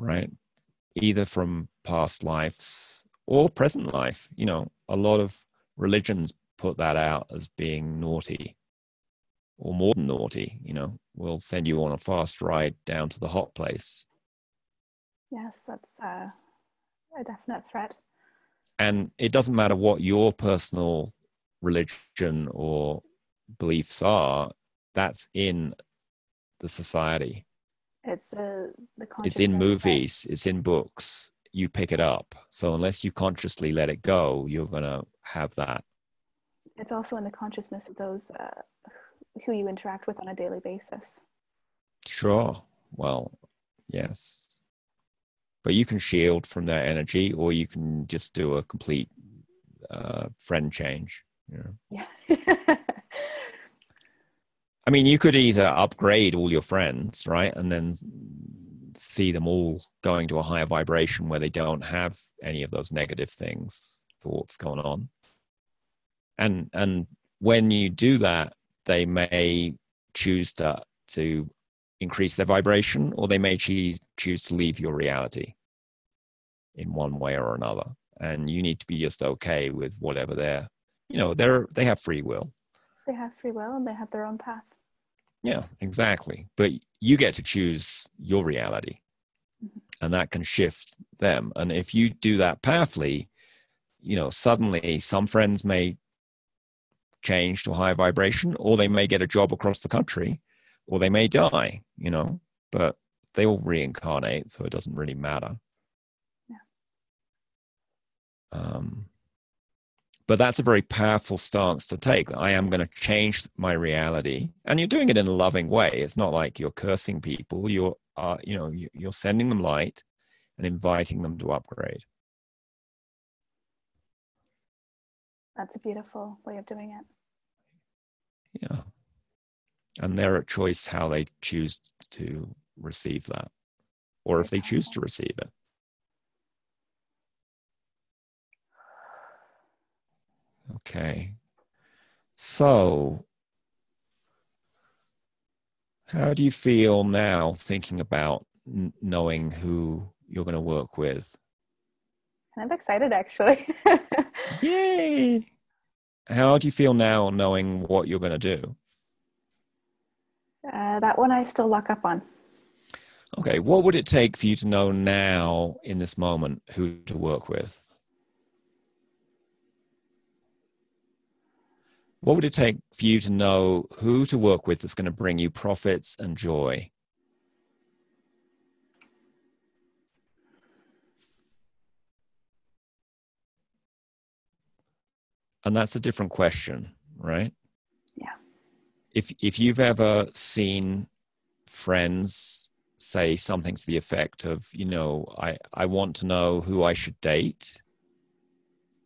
right? Either from past lives or present life. You know, a lot of religions put that out as being naughty or more than naughty. You know, we'll send you on a fast ride down to the hot place. Yes, that's a definite threat. And it doesn't matter what your personal religion or beliefs are, that's in the society. It's the It's in consciousness. movies, it's in books. You pick it up. So unless you consciously let it go, you're going to have that. It's also in the consciousness of those who you interact with on a daily basis. Sure. Well, yes. But you can shield from their energy, or you can just do a complete friend change. You know? Yeah. I mean, you could either upgrade all your friends, right? And then see them all going to a higher vibration where they don't have any of those negative thoughts going on. And when you do that, they may choose to increase their vibration, or they may choose to leave your reality in one way or another. And you need to be just okay with whatever they have free will. They have free will and they have their own path. Yeah, exactly. But you get to choose your reality, and that can shift them. And if you do that powerfully, you know, suddenly some friends may change to a higher vibration, or they may get a job across the country, or they may die, you know, but they all reincarnate, so it doesn't really matter. Yeah. But that's a very powerful stance to take. I am going to change my reality, and you're doing it in a loving way. It's not like you're cursing people. You're sending them light and inviting them to upgrade. That's a beautiful way of doing it. Yeah. And they're at choice how they choose to receive that, or if they choose to receive it. Okay. So, how do you feel now thinking about knowing who you're going to work with? I'm excited, actually. Yay! How do you feel now knowing what you're going to do? That one I still lock up on. Okay, what would it take for you to know now, in this moment, who to work with? What would it take for you to know who to work with that's going to bring you profits and joy? And that's a different question, right? Yeah. If you've ever seen friends say something to the effect of, you know, I want to know who I should date,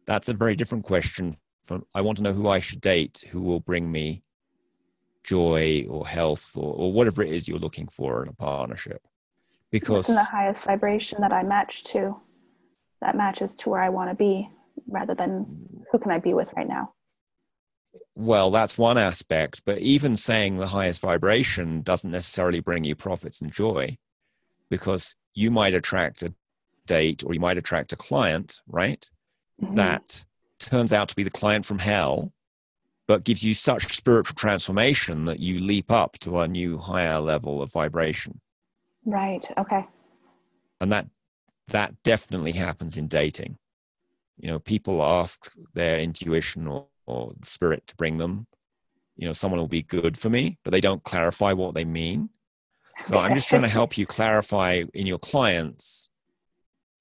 that's a very different question from I want to know who I should date, who will bring me joy or health or whatever it is you're looking for in a partnership. Because what's in the highest vibration that I match to, that matches to where I want to be, rather than who can I be with right now. Well, that's one aspect, but even saying the highest vibration doesn't necessarily bring you profits and joy, because you might attract a date or you might attract a client, right? Mm-hmm. That turns out to be the client from hell, but gives you such spiritual transformation that you leap up to a new higher level of vibration. Right. Okay. And that definitely happens in dating. You know, people ask their intuition or spirit to bring them, you know, someone will be good for me, but they don't clarify what they mean. So I'm just trying to help you clarify in your clients,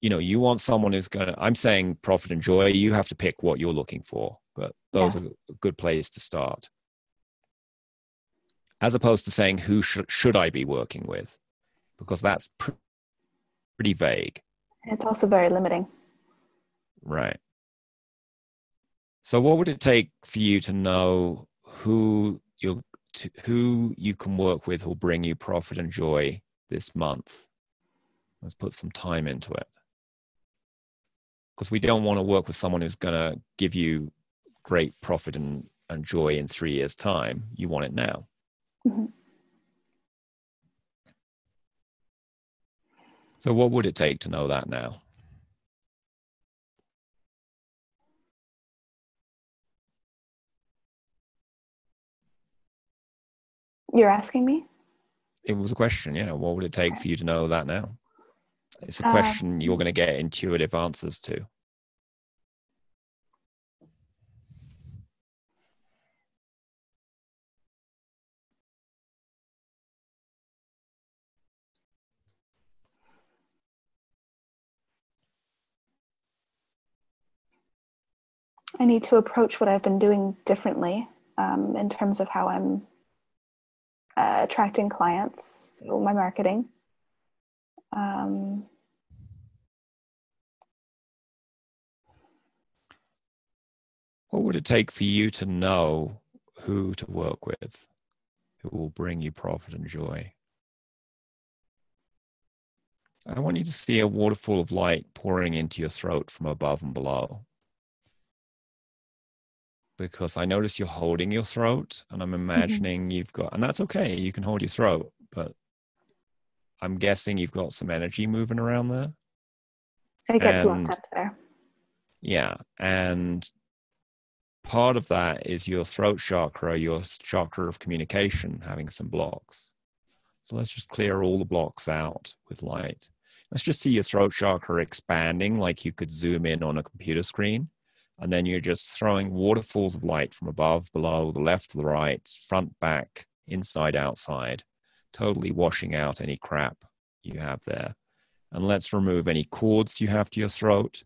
you know, you want someone who's going to, I'm saying profit and joy, you have to pick what you're looking for, but those are a good place to start. As opposed to saying, who should I be working with? Because that's pretty vague. It's also very limiting. Right. So what would it take for you to know who you can work with who'll bring you profit and joy this month? Let's put some time into it. Because we don't want to work with someone who's going to give you great profit and joy in 3 years' time. You want it now. Mm-hmm. So what would it take to know that now? You're asking me? It was a question, yeah. What would it take for you to know that now? It's a Um, question you're going to get intuitive answers to. I need to approach what I've been doing differently in terms of how I'm attracting clients, so my marketing. What would it take for you to know who to work with, who will bring you profit and joy? I want you to see a waterfall of light pouring into your throat from above and below. Because I notice you're holding your throat, and I'm imagining you've got, and that's okay, you can hold your throat, but I'm guessing you've got some energy moving around there. It gets locked And up there. yeah, and part of that is your throat chakra, your chakra of communication, having some blocks. So let's just clear all the blocks out with light. Let's just see your throat chakra expanding like you could zoom in on a computer screen. And then you're just throwing waterfalls of light from above, below, the left to the right, front, back, inside, outside, totally washing out any crap you have there. And let's remove any cords you have to your throat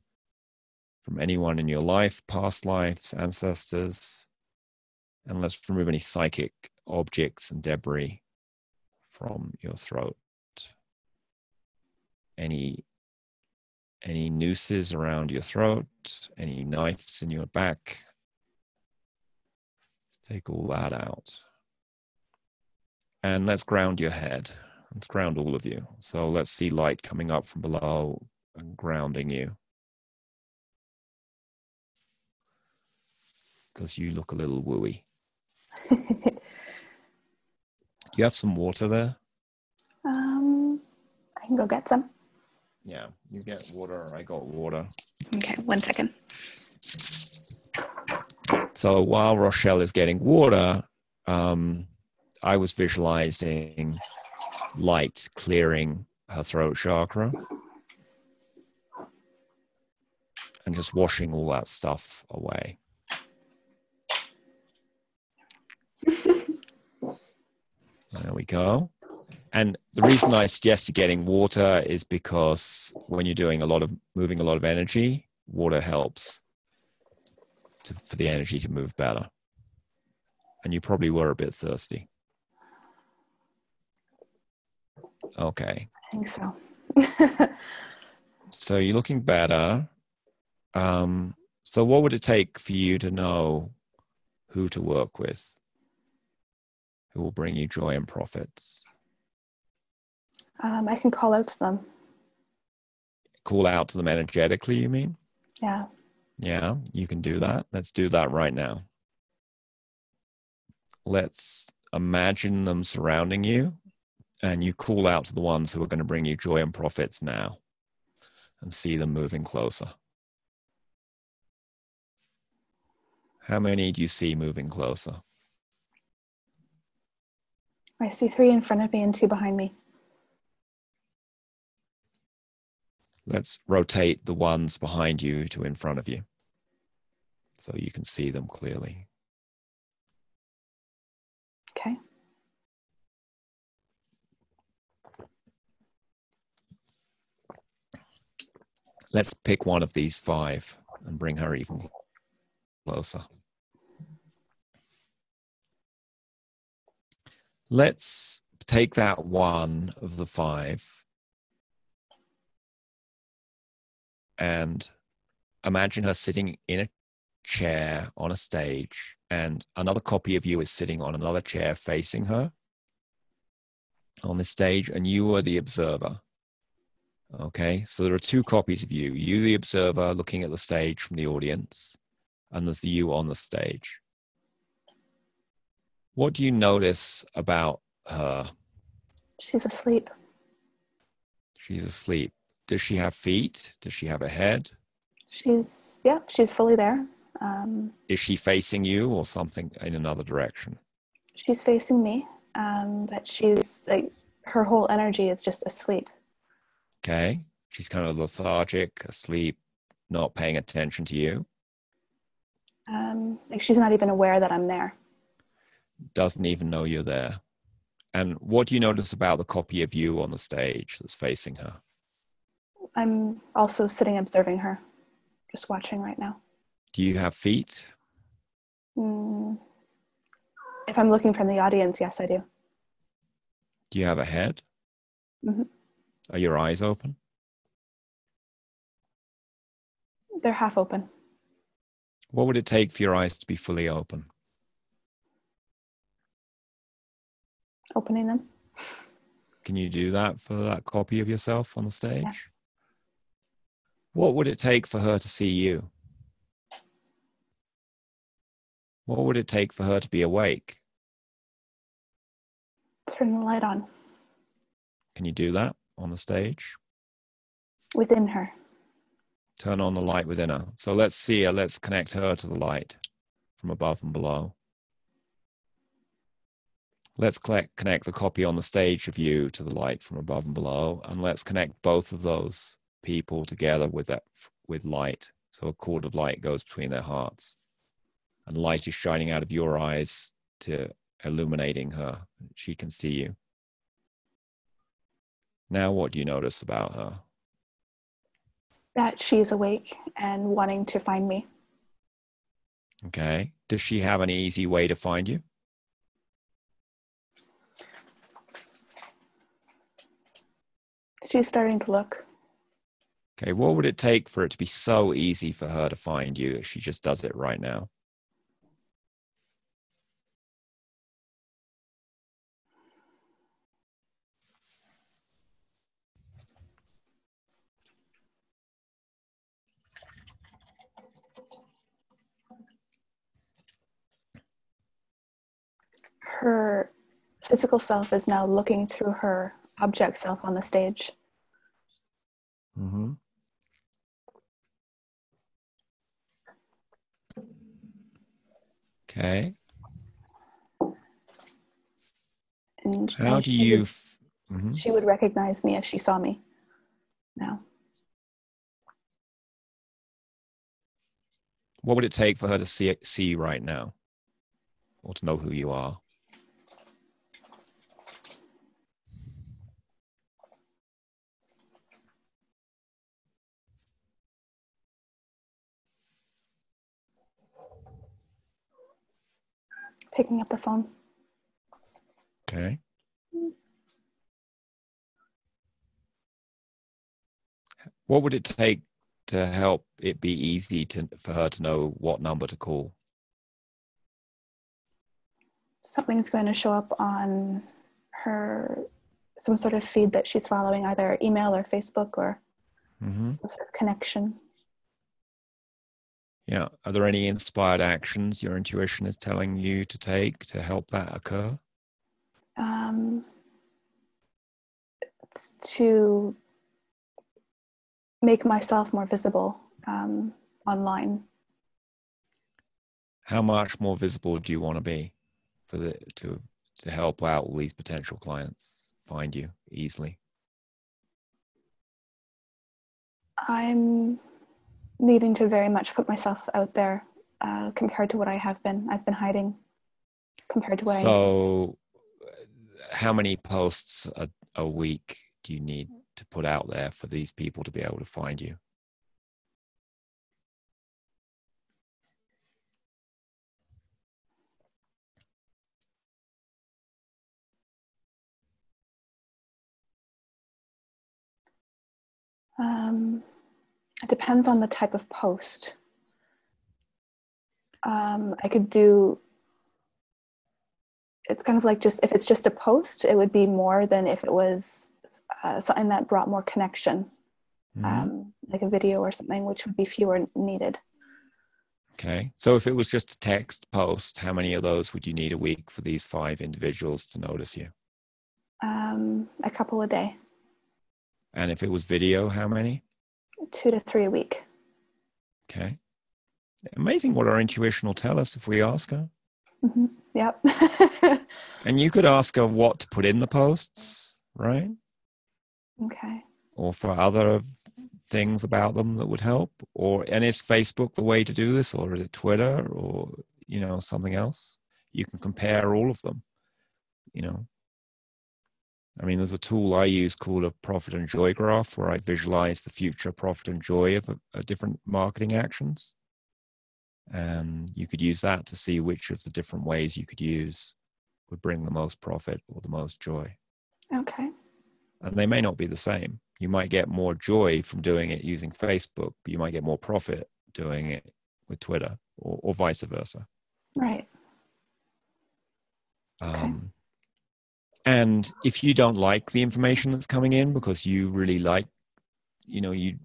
from anyone in your life, past lives, ancestors. And let's remove any psychic objects and debris from your throat. Any nooses around your throat, any knives in your back. Take all that out. And let's ground your head. Let's ground all of you. So let's see light coming up from below and grounding you. Because you look a little wooey. Do you have some water there? I can go get some. Yeah, you get water. I got water. Okay, 1 second. So while Roshelle is getting water, I was visualizing light clearing her throat chakra and just washing all that stuff away. There we go. And the reason I suggested getting water is because when you're doing moving a lot of energy, water helps for the energy to move better. And you probably were a bit thirsty. Okay. I think so. So you're looking better. So what would it take for you to know who to work with, who will bring you joy and profits? I can call out to them. Call out to them energetically, you mean? Yeah. Yeah, you can do that. Let's do that right now. Let's imagine them surrounding you, and you call out to the ones who are going to bring you joy and profits now, and see them moving closer. How many do you see moving closer? I see 3 in front of me and 2 behind me. Let's rotate the ones behind you to in front of you so you can see them clearly. Okay. Let's pick one of these 5 and bring her even closer. Let's take that one of the 5 and imagine her sitting in a chair on a stage, and another copy of you is sitting on another chair facing her on the stage, and you are the observer. Okay, so there are 2 copies of you. You, the observer, looking at the stage from the audience, and there's the you on the stage. What do you notice about her? She's asleep. She's asleep. Does she have feet? Does she have a head? She's fully there. Is she facing you or something in another direction? She's facing me, but she's like, her whole energy is just asleep. Okay. She's kind of lethargic, asleep, not paying attention to you. Like she's not even aware that I'm there. Doesn't even know you're there. And what do you notice about the copy of you on the stage that's facing her? I'm also sitting observing her, just watching right now. Do you have feet? If I'm looking from the audience, yes, I do. Do you have a head? Mm-hmm. Are your eyes open? They're half open. What would it take for your eyes to be fully open? Opening them. Can you do that for that copy of yourself on the stage? Yeah. What would it take for her to see you? What would it take for her to be awake? Turn the light on. Can you do that on the stage? Within her. Turn on the light within her. So let's see her. Let's connect her to the light from above and below. Let's connect the copy on the stage of you to the light from above and below. And let's connect both of those people together with light. So a cord of light goes between their hearts. And light is shining out of your eyes to illuminating her. She can see you. Now, what do you notice about her? That she's awake and wanting to find me. Okay. Does she have an easy way to find you? She's starting to look. Okay. What would it take for it to be so easy for her to find you? She just does it right now. Her physical self is now looking through her object self on the stage. Mm-hmm. Okay. And How do you... She would recognize me if she saw me now. What would it take for her to see you right now? Or to know who you are? Picking up the phone. Okay. What would it take to help it be easy for her to know what number to call? Something's going to show up on her, some sort of feed that she's following, either email or Facebook or some sort of connection. Yeah. Are there any inspired actions your intuition is telling you to take to help that occur? It's to make myself more visible online. How much more visible do you want to be to help out all these potential clients find you easily? I'm needing to very much put myself out there compared to what I have been. I've been hiding compared to what So how many posts a week do you need to put out there for these people to be able to find you? It depends on the type of post. I could do, it's kind of like if it's just a post, it would be more than if it was something that brought more connection, like a video or something, which would be fewer needed. Okay. So if it was just a text post, how many of those would you need a week for these 5 individuals to notice you? A couple a day. And if it was video, how many? 2 to 3 a week. Okay. Amazing what our intuition will tell us if we ask her. Mm-hmm. Yep. And you could ask her what to put in the posts, right? Okay. Or for other things about them that would help. And is Facebook the way to do this, or is it Twitter, or something else? You can compare all of them. I mean, there's a tool I use called a profit and joy graph, where I visualize the future profit and joy of different marketing actions. And you could use that to see which of the different ways you could use would bring the most profit or the most joy. Okay. And they may not be the same. You might get more joy from doing it using Facebook, but you might get more profit doing it with Twitter, or vice versa. Right. Okay. And if you don't like the information that's coming in because you really like, you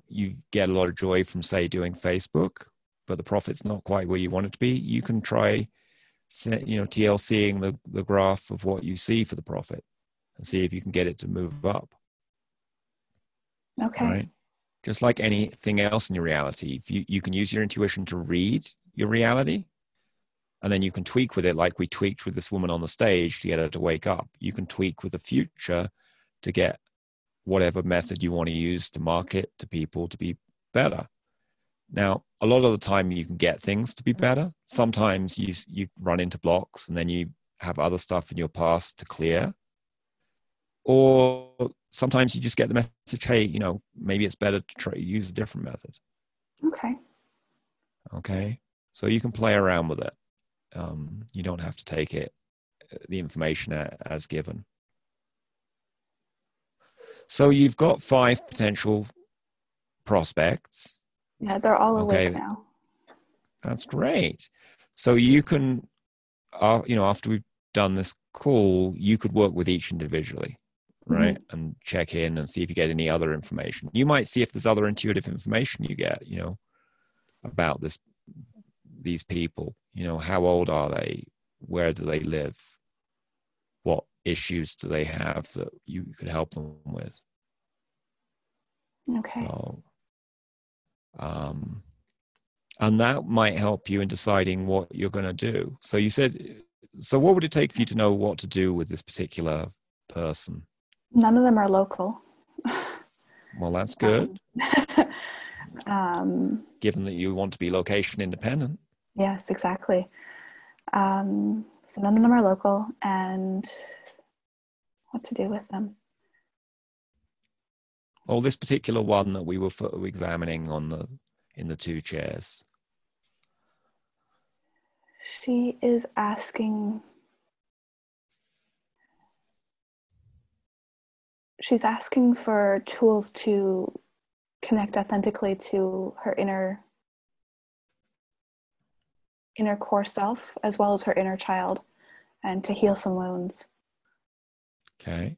get a lot of joy from, say, doing Facebook, but the profit's not quite where you want it to be, you can try, TLCing the graph of what you see for the profit and see if you can get it to move up. Okay. Right? Just like anything else in your reality, if you can use your intuition to read your reality, and then you can tweak with it, like we tweaked with this woman on the stage to get her to wake up. You can tweak with the future to get whatever method you want to use to market to people to be better. Now, a lot of the time you can get things to be better. Sometimes you run into blocks, and then you have other stuff in your past to clear. Or sometimes you just get the message, hey, maybe it's better to use a different method. Okay. So you can play around with it. You don't have to take the information as given. So you've got 5 potential prospects. Yeah, they're all awake now. That's great. So you can, after we've done this call, you could work with each individually, right? Mm-hmm. And check in and see if you get any other information. You might see if there's other intuitive information you get, about these people. How old are they? Where do they live? What issues do they have that you could help them with? Okay. So, and that might help you in deciding what you're going to do. So you said, so what would it take for you to know what to do with this particular person? None of them are local. Well, that's good. Given that you want to be location independent. Yes, exactly. So none of them are local, and what to do with them? Well, this particular one that we were examining in the 2 chairs. She is asking. She's asking for tools to connect authentically to her inner core self, as well as her inner child, and to heal some wounds. Okay.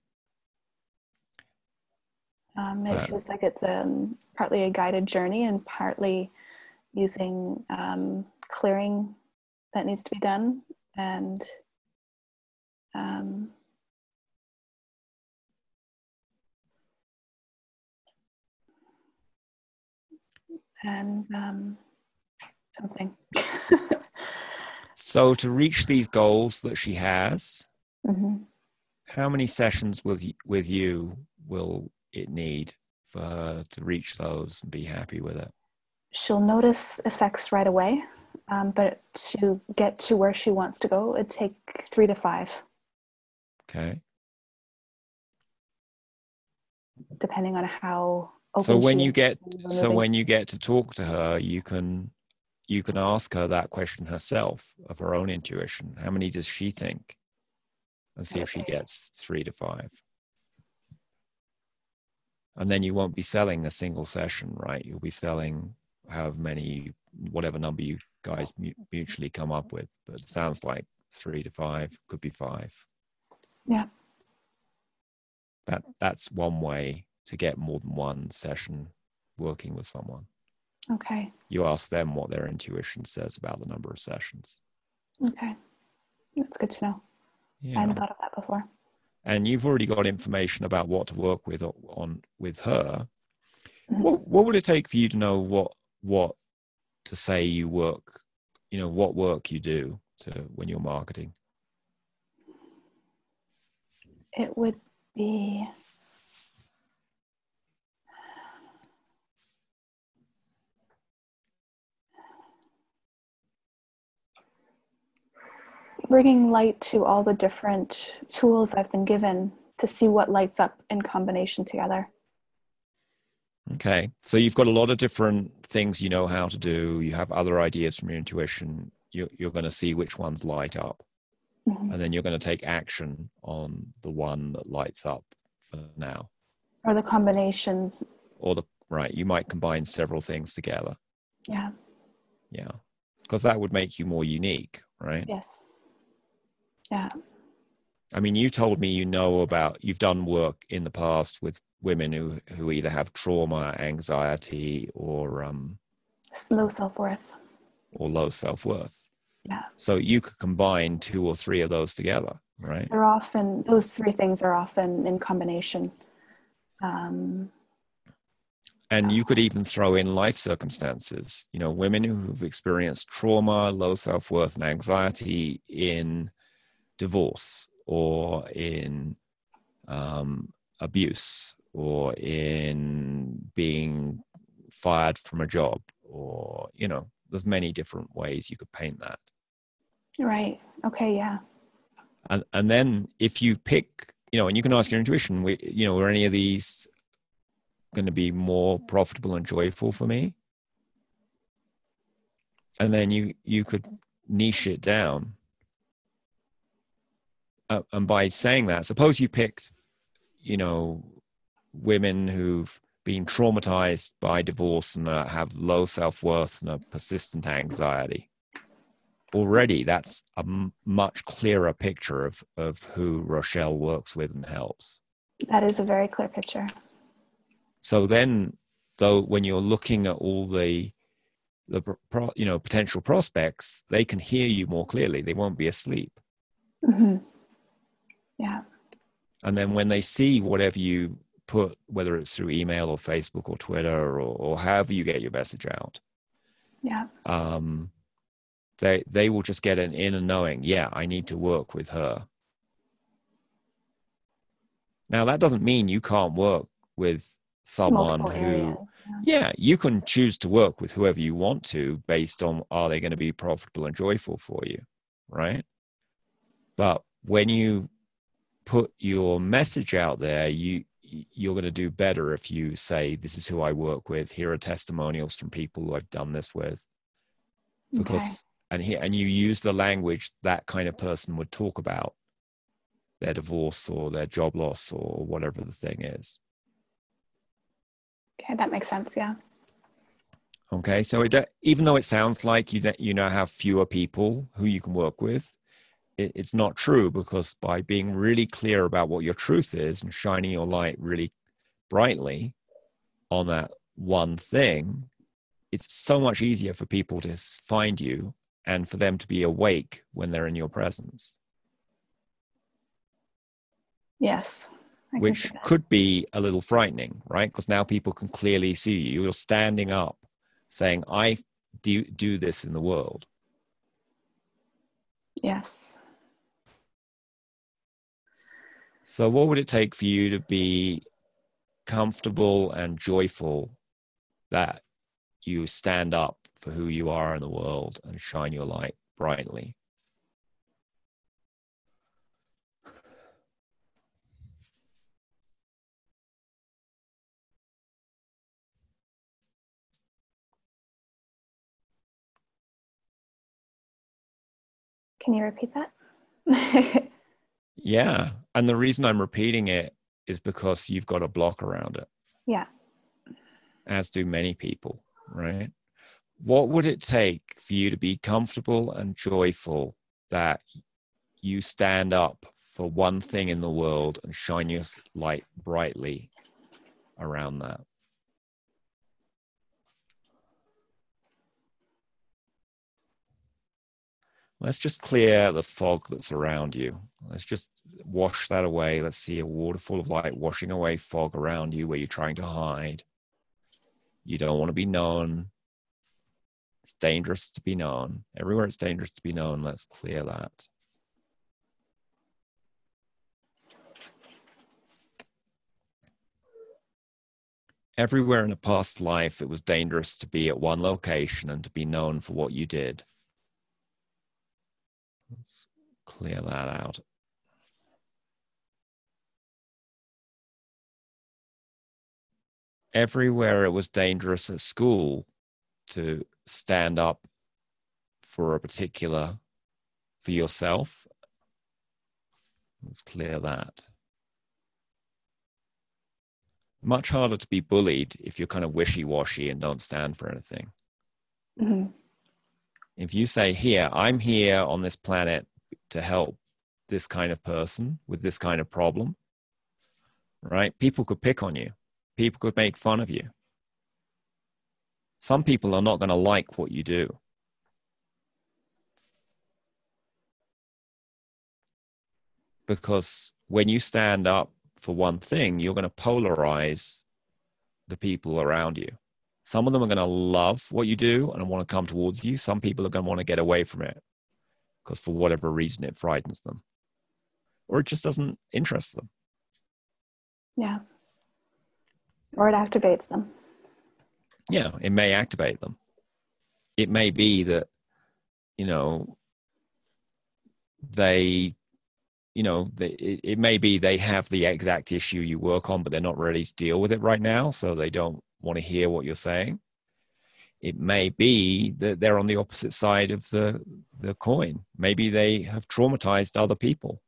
It feels like it's partly a guided journey and partly using clearing that needs to be done, and something. So to reach these goals that she has, mm-hmm. How many sessions with you will it need for her to reach those and be happy with it? She'll notice effects right away, but to get to where she wants to go, it'd take 3 to 5. Okay. Depending on how open so when you get to talk to her, you can ask her that question herself of her own intuition. How many does she think? And see if she gets 3 to 5. And then you won't be selling a single session, right? You'll be selling whatever number you guys mutually come up with. But it sounds like 3 to 5, could be 5. Yeah. That's one way to get more than one session working with someone. Okay. You ask them what their intuition says about the number of sessions. Okay. That's good to know. I hadn't thought of that before. and you've already got information about what to work with with her. Mhm. What would it take for you to know what to say you work, what work you do when you're marketing? It would be bringing light to all the different tools I've been given to see what lights up in combination together. Okay. So you've got a lot of different things you know how to do. You have other ideas from your intuition. You're going to see which ones light up. Mm-hmm. And then you're going to take action on the one that lights up for now. Or the combination. Right. You might combine several things together. Yeah. Yeah. Because that would make you more unique, right? Yes. Yeah. I mean, you told me you've done work in the past with women who either have trauma, anxiety, or Low self-worth. or low self-worth. Yeah. So you could combine 2 or 3 of those together, right? Those 3 things are often in combination. And you could even throw in life circumstances, women who've experienced trauma, low self-worth, and anxiety in divorce or in abuse or in being fired from a job, or, there's many different ways you could paint that. Right. Okay. Yeah. And then if you pick, and you can ask your intuition, are any of these going to be more profitable and joyful for me? And then you could niche it down. And by saying that, suppose you picked, women who've been traumatized by divorce and have low self-worth and a persistent anxiety. Already, that's a much clearer picture of who Roshelle works with and helps. That is a very clear picture. So then, though, when you're looking at all the potential prospects, they can hear you more clearly. They won't be asleep. Mm-hmm. Yeah. And then when they see whatever you put, whether it's through email or Facebook or Twitter or however you get your message out, yeah, they will just get an inner knowing, yeah, I need to work with her. Now, that doesn't mean you can't work with someone multiple areas. Yeah, you can choose to work with whoever you want to based on, are they going to be profitable and joyful for you, right? But when you put your message out there, you're going to do better if you say, this is who I work with. Here are testimonials from people who I've done this with. Because, and you use the language that kind of person would talk about their divorce or their job loss or whatever the thing is. Okay, that makes sense. Yeah. Okay, so even though it sounds like you now have fewer people who you can work with, it's not true, because by being really clear about what your truth is and shining your light really brightly on that one thing, it's so much easier for people to find you and for them to be awake when they're in your presence. Yes. Which could be a little frightening, right? Because now people can clearly see you. You're standing up saying, I do this in the world. Yes. So what would it take for you to be comfortable and joyful that you stand up for who you are in the world and shine your light brightly? Can you repeat that? Yeah. And the reason I'm repeating it is because you've got a block around it. Yeah. As do many people, right? What would it take for you to be comfortable and joyful that you stand up for one thing in the world and shine your light brightly around that? Let's just clear the fog that's around you. Let's just wash that away. Let's see a waterfall of light washing away fog around you where you're trying to hide. You don't want to be known. It's dangerous to be known. Everywhere it's dangerous to be known, let's clear that. Everywhere in a past life, it was dangerous to be at one location and to be known for what you did. Let's clear that out. Everywhere it was dangerous at school to stand up for yourself. Let's clear that. Much harder to be bullied if you're kind of wishy-washy and don't stand for anything. Mm-hmm. If you say, here, I'm here on this planet to help this kind of person with this kind of problem, right? People could pick on you. People could make fun of you. Some people are not going to like what you do. Because when you stand up for one thing, you're going to polarize the people around you. Some of them are going to love what you do and want to come towards you. Some people are going to want to get away from it because for whatever reason it frightens them or it just doesn't interest them. Yeah. Or it activates them. Yeah, it may activate them. It may be that, it may be they have the exact issue you work on, but they're not ready to deal with it right now, so they don't want to hear what you're saying. It may be that they're on the opposite side of the coin. Maybe they have traumatized other people.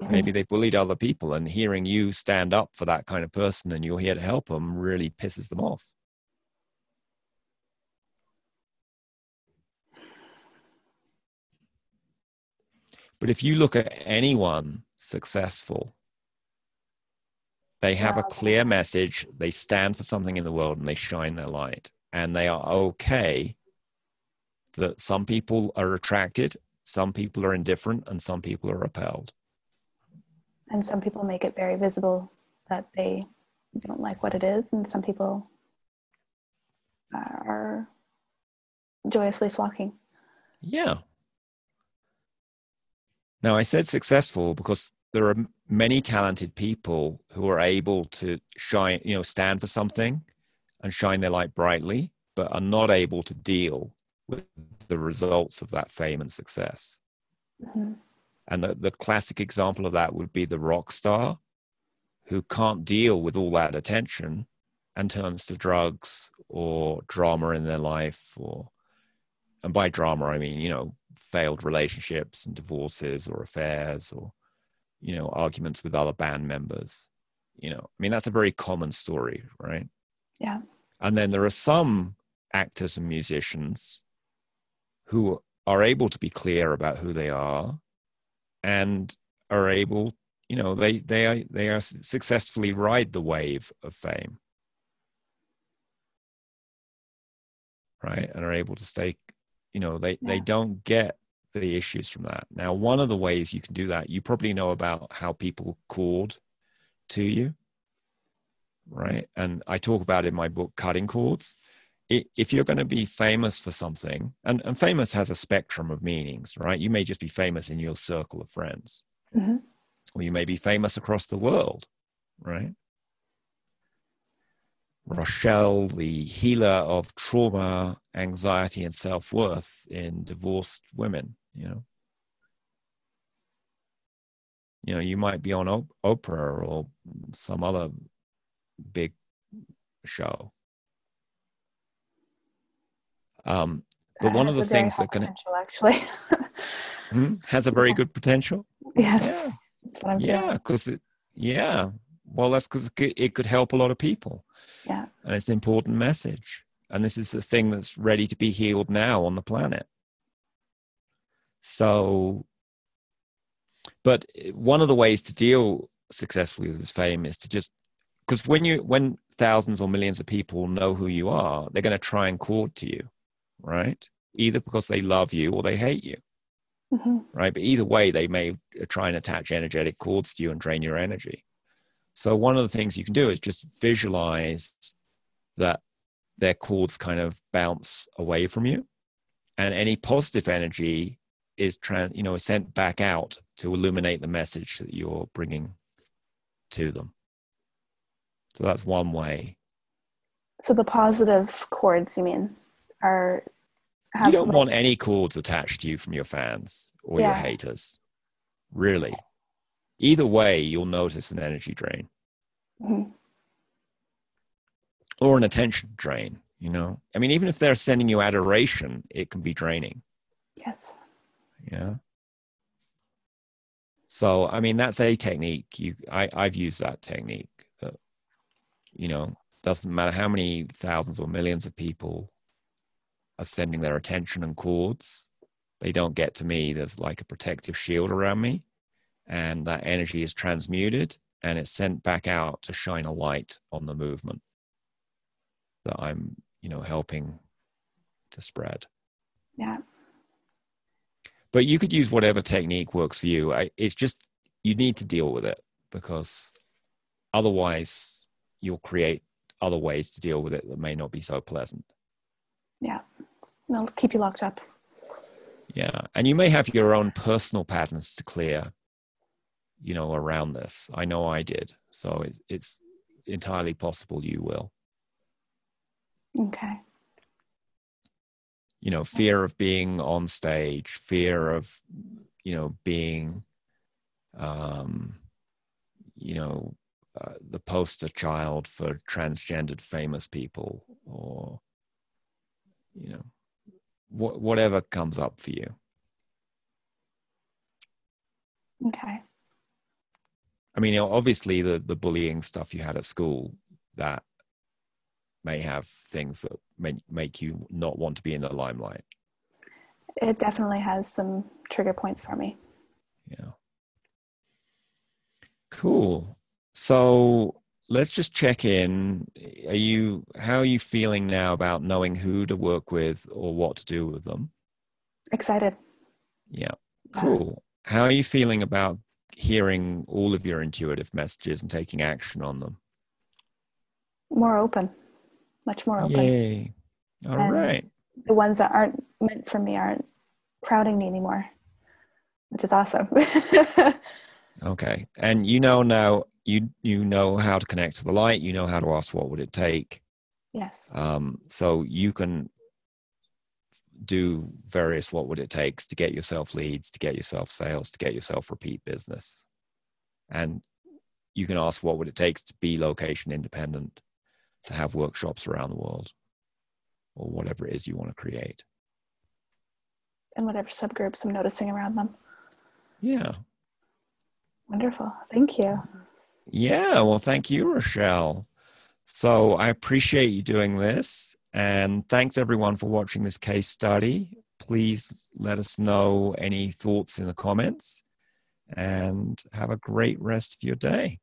Maybe they bullied other people, and hearing you stand up for that kind of person and you're here to help them really pisses them off. But if you look at anyone successful, they have a clear message, they stand for something in the world, and they shine their light. And they are okay that some people are attracted, some people are indifferent, and some people are repelled. And some people make it very visible that they don't like what it is, and some people are joyously flocking. Yeah. Now, I said successful because there are many talented people who are able to shine, stand for something and shine their light brightly, but are not able to deal with the results of that fame and success. Mm-hmm. And the classic example of that would be the rock star who can't deal with all that attention and turns to drugs or drama in their life, and by drama, I mean, failed relationships and divorces or affairs or, arguments with other band members. That's a very common story, right? Yeah. And then there are some actors and musicians who are able to be clear about who they are and are able, they are successfully ride the wave of fame, right? And are able to stay, they don't get the issues from that. Now, one of the ways you can do that, you probably know about how people cord to you, right? And I talk about in my book, Cutting Cords. If you're going to be famous for something, and famous has a spectrum of meanings, right? You may just be famous in your circle of friends, mm-hmm. or you may be famous across the world, right? Roshelle, the healer of trauma, anxiety, and self-worth in divorced women, you might be on Oprah or some other big show. But one of the things that can actually has a very good potential. Yes. Yeah. Because well, that's because it could help a lot of people. Yeah. And it's an important message. And this is the thing that's ready to be healed now on the planet. So, but one of the ways to deal successfully with this fame is to just, because when thousands or millions of people know who you are, they're going to try and cord to you, right? Either because they love you or they hate you. right? But either way, they may try and attach energetic cords to you and drain your energy. So one of the things you can do is just visualize that their cords kind of bounce away from you, and any positive energy is sent back out to illuminate the message that you're bringing to them. So that's one way. So the positive cords, you mean, you don't want any cords attached to you from your fans or your haters, really. Either way, you'll notice an energy drain. Or an attention drain, I mean, even if they're sending you adoration, it can be draining. Yes. Yeah. So, I mean, that's a technique. I've used that technique. That, doesn't matter how many thousands or millions of people are sending their attention and cords, they don't get to me. There's like a protective shield around me, and that energy is transmuted and it's sent back out to shine a light on the movement that I'm, helping to spread. Yeah. But you could use whatever technique works for you. It's just, you need to deal with it, because otherwise you'll create other ways to deal with it that may not be so pleasant. Yeah. They'll keep you locked up. Yeah. And you may have your own personal patterns to clear, around this. I know I did. So it's entirely possible you will. Okay. Fear of being on stage, fear of, being, the poster child for transgendered famous people, or, whatever comes up for you. Okay. I mean, obviously the bullying stuff you had at school, that may have things that make you not want to be in the limelight. It definitely has some trigger points for me. Yeah. Cool. So let's just check in. How are you feeling now about knowing who to work with or what to do with them? Excited. Yeah. Cool. How are you feeling about hearing all of your intuitive messages and taking action on them? More open. Much more open. Yay. All right. The ones that aren't meant for me aren't crowding me anymore, which is awesome. Okay. And now, you know how to connect to the light. You know how to ask, what would it take? Yes. So you can do various what would it takes to get yourself leads, to get yourself sales, to get yourself repeat business. And you can ask, what would it take to be location independent, to have workshops around the world, or whatever it is you want to create. And whatever subgroups I'm noticing around them. Yeah. Wonderful. Thank you. Yeah. Well, thank you, Roshelle. So I appreciate you doing this. And thanks everyone for watching this case study. Please let us know any thoughts in the comments, and have a great rest of your day.